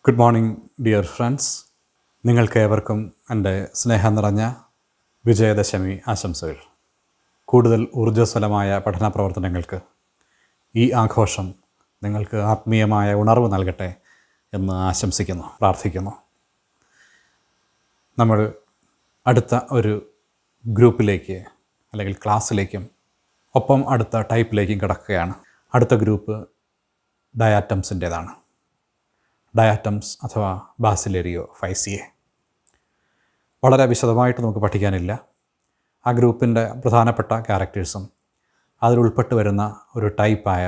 Good morning dear friends. നിങ്ങൾക്കേവർക്കും എൻ്റെ സ്നേഹം നിറഞ്ഞ വിജയദശമി ആശംസകൾ. കൂടുതൽ ഊർജ്ജസ്വലമായ പഠന പ്രവർത്തനങ്ങൾക്ക് ഈ ആഘോഷം നിങ്ങൾക്ക് ആത്മീയമായ ഉണർവ് നൽകട്ടെ എന്ന് ആശംസിക്കുന്നു, പ്രാർത്ഥിക്കുന്നു. നമ്മൾ അടുത്ത ഒരു ഗ്രൂപ്പിലേക്ക് അല്ലെങ്കിൽ ക്ലാസ്സിലേക്കും ഒപ്പം അടുത്ത ടൈപ്പിലേക്കും കിടക്കുകയാണ്. അടുത്ത ഗ്രൂപ്പ് ഡയാറ്റംസിൻ്റേതാണ്. ഡയാറ്റംസ് അഥവാ ബാസിലേരിയോ ഫൈസിയെ വളരെ വിശദമായിട്ട് നമുക്ക് പഠിക്കാനില്ല. ആ ഗ്രൂപ്പിൻ്റെ പ്രധാനപ്പെട്ട ക്യാരക്ടേഴ്സും അതിലുൾപ്പെട്ട് വരുന്ന ഒരു ടൈപ്പായ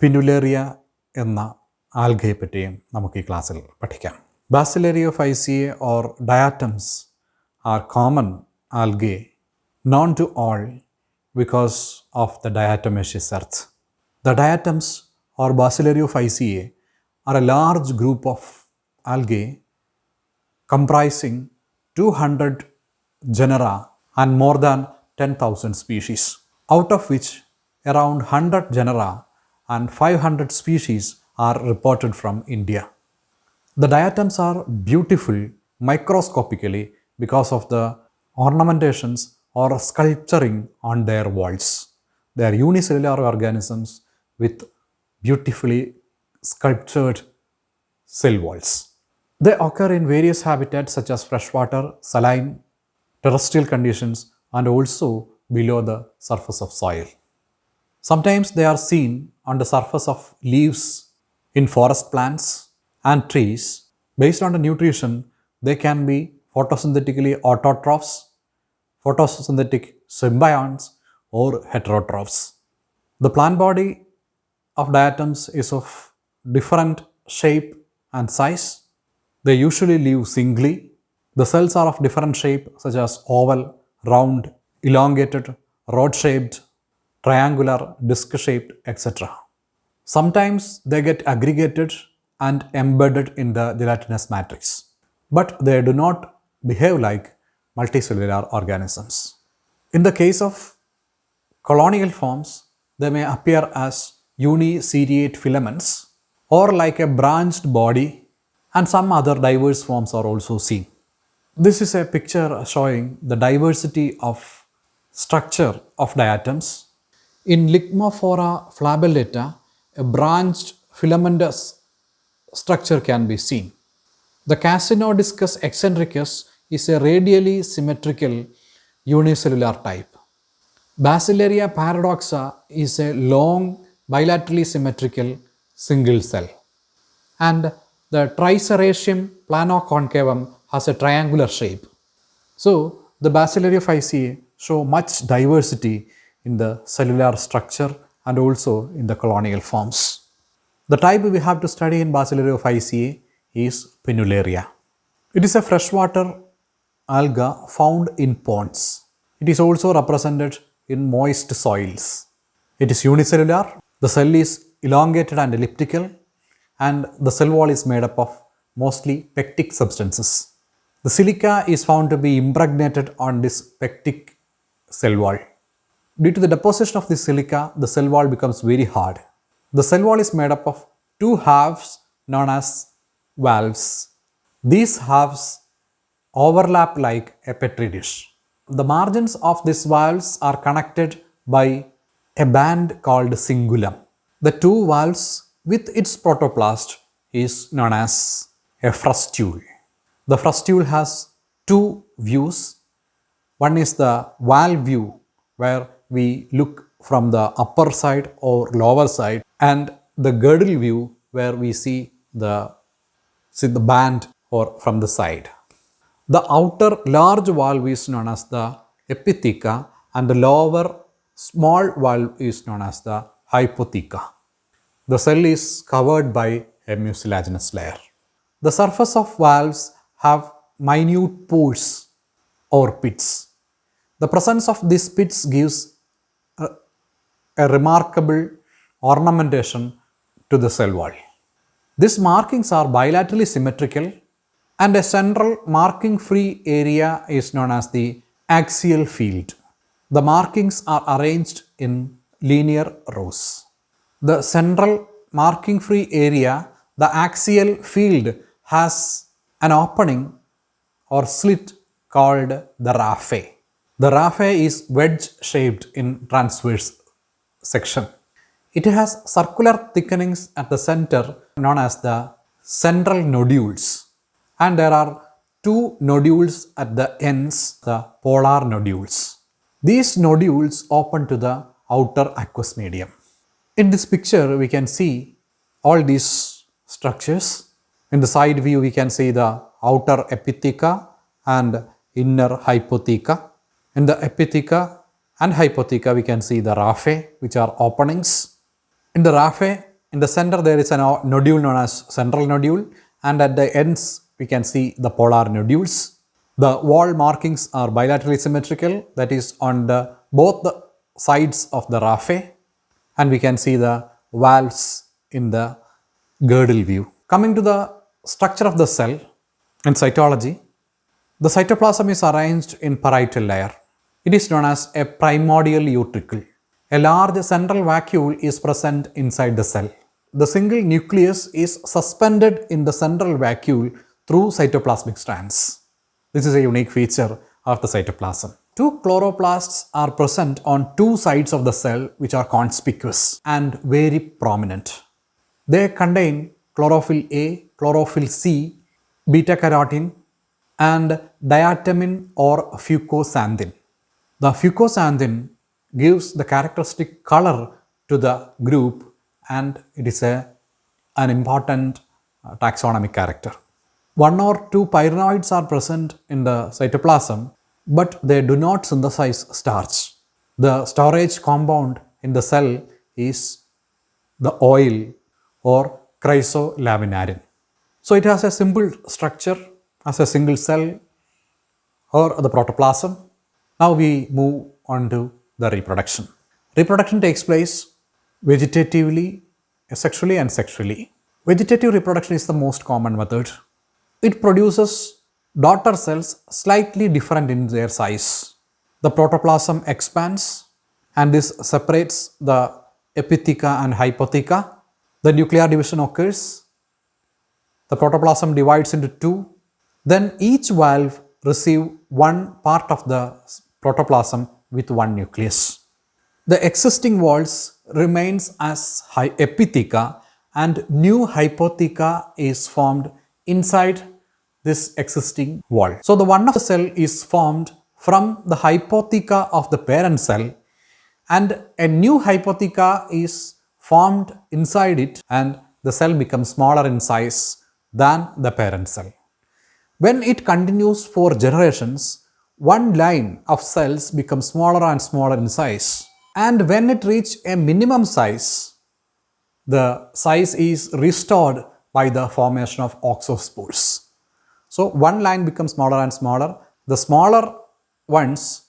പിനുലേറിയ എന്ന ആൽഗയെ പറ്റിയും നമുക്ക് ഈ ക്ലാസ്സിൽ പഠിക്കാം. Bacillariophyceae or diatoms are common algae known to all because of the diatomaceous earth. The diatoms or Basilario-Phyceae are a large group of algae comprising 200 genera and more than 10,000 species, out of which around 100 genera and 500 species are reported from India. The diatoms are beautiful microscopically because of the ornamentations or sculpturing on their walls. They are unicellular organisms with beautifully sculptured cell walls. They occur in various habitats such as freshwater, saline, terrestrial conditions, and also below the surface of soil. Sometimes they are seen on the surface of leaves in forest plants and trees. Based on the nutrition, they can be photosynthetically autotrophs, photosynthetic symbionts, or heterotrophs. The plant body of diatoms is of different shape and size. They usually live singly. The cells are of different shape such as oval, round, elongated, rod-shaped, triangular, disc-shaped, etc. Sometimes they get aggregated and embedded in the gelatinous matrix, but they do not behave like multicellular organisms. In the case of colonial forms, they may appear as uniseriate filaments or like a branched body, and some other diverse forms are also seen. This is a picture showing the diversity of structure of diatoms. In Ligmophora flabellata, a branched filamentous structure can be seen. The Casinodiscus eccentricus is a radially symmetrical unicellular type. Basilaria paradoxa is a long bilaterally symmetrical single cell. And the Triceratium planoconcavum has a triangular shape. So, the Basilario-Phyceae show much diversity in the cellular structure and also in the colonial forms. The type we have to study in Basilario-Phyceae is Pinularia. It is a freshwater alga found in ponds. It is also represented in moist soils. It is unicellular. The cell is elongated and elliptical, and the cell wall is made up of mostly pectic substances. The silica is found to be impregnated on this pectic cell wall. Due to the deposition of this silica, the cell wall becomes very hard. The cell wall is made up of two halves known as valves. These halves overlap like a petri dish. The margins of these valves are connected by a band called cingulum. The two valves with its protoplast is known as a frustule. The frustule has two views. One is the valve view, where we look from the upper side or lower side, and the girdle view, where we see the band or from the side. The outer large valve is known as the epitheca, and the lower small valve is known as the hypotheca. The cell is covered by a mucilaginous layer. The surface of valves have minute pores or pits. The presence of these pits gives a remarkable ornamentation to the cell wall. These markings are bilaterally symmetrical, and a central marking free area is known as the axial field. The markings are arranged in linear rows. The central marking free area the axial field has an opening or slit called the raphe. The raphe is wedge-shaped in transverse section. It has circular thickenings at the center known as the central nodules, and there are two nodules at the ends, the polar nodules. These nodules open to the outer aqueous medium. In this picture we can see all these structures. In the side view we can see the outer epitheca and inner hypotheca. In the epitheca and hypotheca we can see the raphe, which are openings. In the raphe, in the center there is a nodule known as central nodule, and at the ends we can see the polar nodules. The wall markings are bilaterally symmetrical, that is on both the sides of the raphe, and we can see the valves in the girdle view. Coming to the structure of the cell in cytology, the cytoplasm is arranged in parietal layer. It is known as a primordial utricle. A large central vacuole is present inside the cell. The single nucleus is suspended in the central vacuole through cytoplasmic strands. This is a unique feature of the cytoplasm. Two chloroplasts are present on two sides of the cell, which are conspicuous and very prominent. They contain chlorophyll A, chlorophyll C, beta carotene, and diatomine or fucoxanthin. The fucoxanthin gives the characteristic color to the group, and it is an important taxonomic character. One or two pyrenoids are present in the cytoplasm, but they do not synthesize starch. The storage compound in the cell is the oil or chrysolaminarin. So it has a simple structure as a single cell or the protoplasm. Now we move on to the reproduction. Reproduction takes place vegetatively, asexually and sexually. Vegetative reproduction is the most common method. It produces daughter cells slightly different in their size. The protoplasm expands and this separates the epitheca and hypotheca. The nuclear division occurs. The protoplasm divides into two. Then each valve receives one part of the protoplasm with one nucleus. The existing walls remains as epitheca and new hypotheca is formed inside this existing wall. So the one of the cell is formed from the hypotheca of the parent cell, and a new hypotheca is formed inside it, and the cell becomes smaller in size than the parent cell. When it continues for generations, one line of cells becomes smaller and smaller in size, and when it reaches a minimum size, the size is restored by the formation of oxospores. So one line becomes smaller and smaller. The smaller ones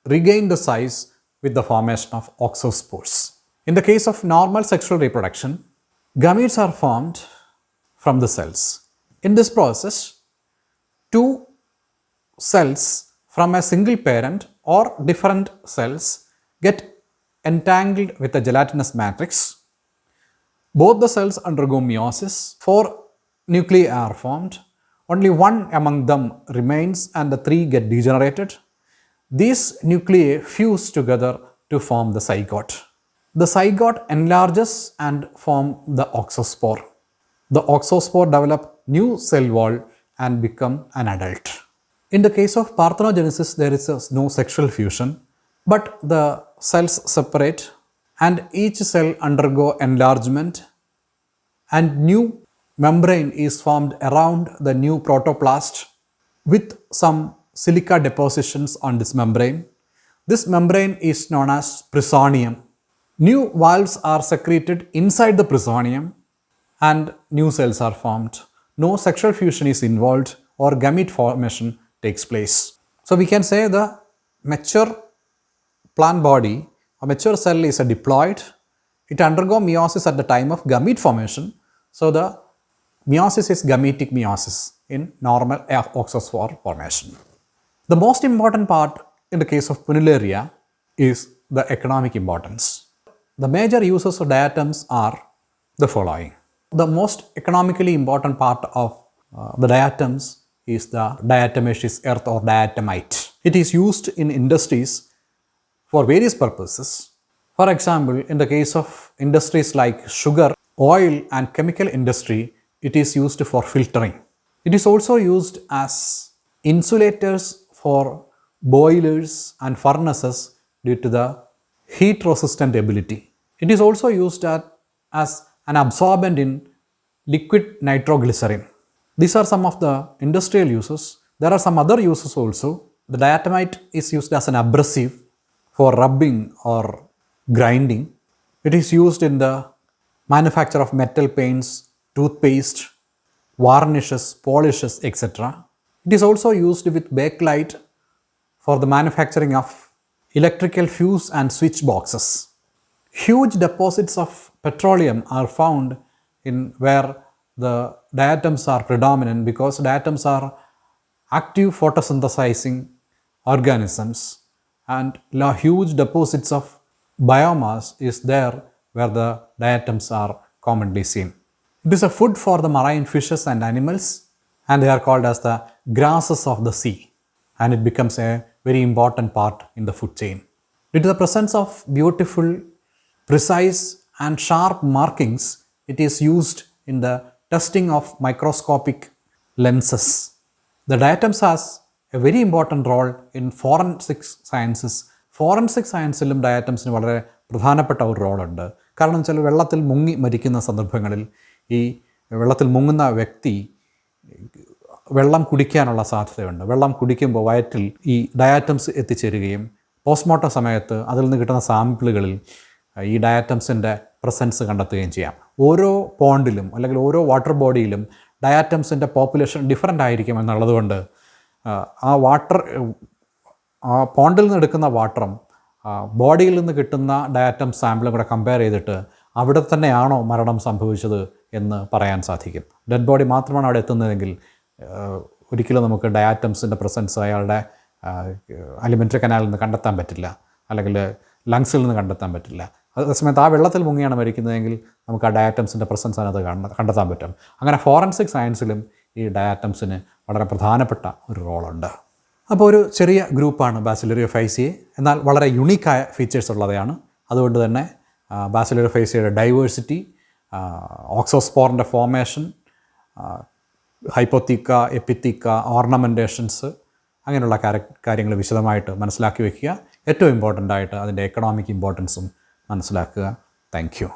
regain the size with the formation of oxospores. In the case of normal sexual reproduction, gametes are formed from the cells. In this process, two cells from a single parent or different cells get entangled with a gelatinous matrix. Both the cells undergo meiosis. 4 nuclei are formed. Only one among them remains and the 3 get degenerated. These nuclei fuse together to form the zygote. The zygote enlarges and forms the oxospore. The oxospore develop new cell wall and become an adult. In the case of parthenogenesis, there is no sexual fusion, but the cells separate and each cell undergo enlargement and new membrane is formed around the new protoplast with some silica depositions on this membrane. This membrane is known as presonium. New valves are secreted inside the presonium and new cells are formed. No sexual fusion is involved or gamete formation takes place. So we can say the mature plant body, a mature cell is a diploid. It undergoes meiosis at the time of gamete formation. So the meiosis is gametic meiosis in normal oxospore formation. The most important part in the case of Punellaria is the economic importance. The major uses of diatoms are the following. The most economically important part of the diatoms is the diatomaceous earth or diatomite. It is used in industries for various purposes. For example, in the case of industries like sugar, oil and chemical industry, it is used for filtering. It is also used as insulators for boilers and furnaces due to the heat resistant ability. It is also used as an absorbent in liquid nitroglycerin. These are some of the industrial uses. There are some other uses also. The diatomite is used as an abrasive for rubbing or grinding. It is used in the manufacture of metal paints, toothpaste, varnishes, polishes, etc. It is also used with bakelite for the manufacturing of electrical fuse and switch boxes. Huge deposits of petroleum are found in where the diatoms are predominant, because diatoms are active photosynthesizing organisms, and huge deposits of biomass is there where the diatoms are commonly seen. It is a food for the marine fishes and animals, and they are called as the grasses of the sea, and it becomes a very important part in the food chain. Due to the presence of beautiful, precise and sharp markings, it is used in the testing of microscopic lenses. The diatoms has a very important role in forensic sciences. Forensic സയൻസിലും ഡയറ്റംസിന് വളരെ പ്രധാനപ്പെട്ട ഒരു റോളുണ്ട്. കാരണം വെച്ചാൽ വെള്ളത്തിൽ മുങ്ങി മരിക്കുന്ന സന്ദർഭങ്ങളിൽ ഈ വെള്ളത്തിൽ മുങ്ങുന്ന വ്യക്തി വെള്ളം കുടിക്കാനുള്ള സാധ്യതയുണ്ട്. വെള്ളം കുടിക്കുമ്പോൾ വയറ്റിൽ ഈ ഡയാറ്റംസ് എത്തിച്ചേരുകയും പോസ്റ്റ്മോർട്ടം സമയത്ത് അതിൽ നിന്ന് കിട്ടുന്ന സാമ്പിളുകളിൽ ഈ ഡയാറ്റംസിൻ്റെ പ്രസൻസ് കണ്ടെത്തുകയും ചെയ്യാം. ഓരോ പോണ്ടിലും അല്ലെങ്കിൽ ഓരോ വാട്ടർ ബോഡിയിലും ഡയാറ്റംസിൻ്റെ പോപ്പുലേഷൻ ഡിഫറൻ്റ് ആയിരിക്കും എന്നുള്ളതുകൊണ്ട് ആ പോണ്ടിൽ നിന്ന് എടുക്കുന്ന വാട്ടറും ബോഡിയിൽ നിന്ന് കിട്ടുന്ന ഡയാറ്റം സാമ്പിളും കൂടെ കമ്പയർ ചെയ്തിട്ട് അവിടെ തന്നെയാണോ മരണം സംഭവിച്ചത് എന്ന് പറയാൻ സാധിക്കും. ഡെഡ് ബോഡി മാത്രമാണ് അവിടെ എത്തുന്നതെങ്കിൽ ഒരിക്കലും നമുക്ക് ഡയാറ്റംസിൻ്റെ പ്രസൻസ് അയാളുടെ അലിമെൻ്ററി കനാലിൽ നിന്ന് കണ്ടെത്താൻ പറ്റില്ല, അല്ലെങ്കിൽ ലങ്സിൽ നിന്ന് കണ്ടെത്താൻ പറ്റില്ല. അതേസമയത്ത് ആ വെള്ളത്തിൽ മുങ്ങിയാണ് മരിക്കുന്നതെങ്കിൽ നമുക്ക് ആ ഡയാറ്റംസിൻ്റെ പ്രസൻസ് അതിനകത്ത് കണ്ടെത്താൻ പറ്റും. അങ്ങനെ ഫോറൻസിക് സയൻസിലും ഈ ഡയാറ്റംസിന് വളരെ പ്രധാനപ്പെട്ട ഒരു റോളുണ്ട്. അപ്പോൾ ഒരു ചെറിയ ഗ്രൂപ്പാണ് ബാസിലോരിയോഫൈസിയെ, എന്നാൽ വളരെ യുണീക്കായ ഫീച്ചേഴ്സ് ഉള്ളതാണ്. അതുകൊണ്ട് തന്നെ ബാസിലോരിയോഫൈസിയുടെ ഡൈവേഴ്സിറ്റി, ഓക്സോസ്പോറിൻ്റെ ഫോർമേഷൻ, ഹൈപ്പോത്തീക്ക, എപ്പിത്തീക്ക, ഓർണമെൻറ്റേഷൻസ്, അങ്ങനെയുള്ള കാര്യങ്ങൾ വിശദമായിട്ട് മനസ്സിലാക്കി വയ്ക്കുക. ഏറ്റവും ഇമ്പോർട്ടൻ്റ് ആയിട്ട് അതിൻ്റെ എക്കണോമിക് ഇമ്പോർട്ടൻസും മനസ്സിലാക്കുക. Thank you.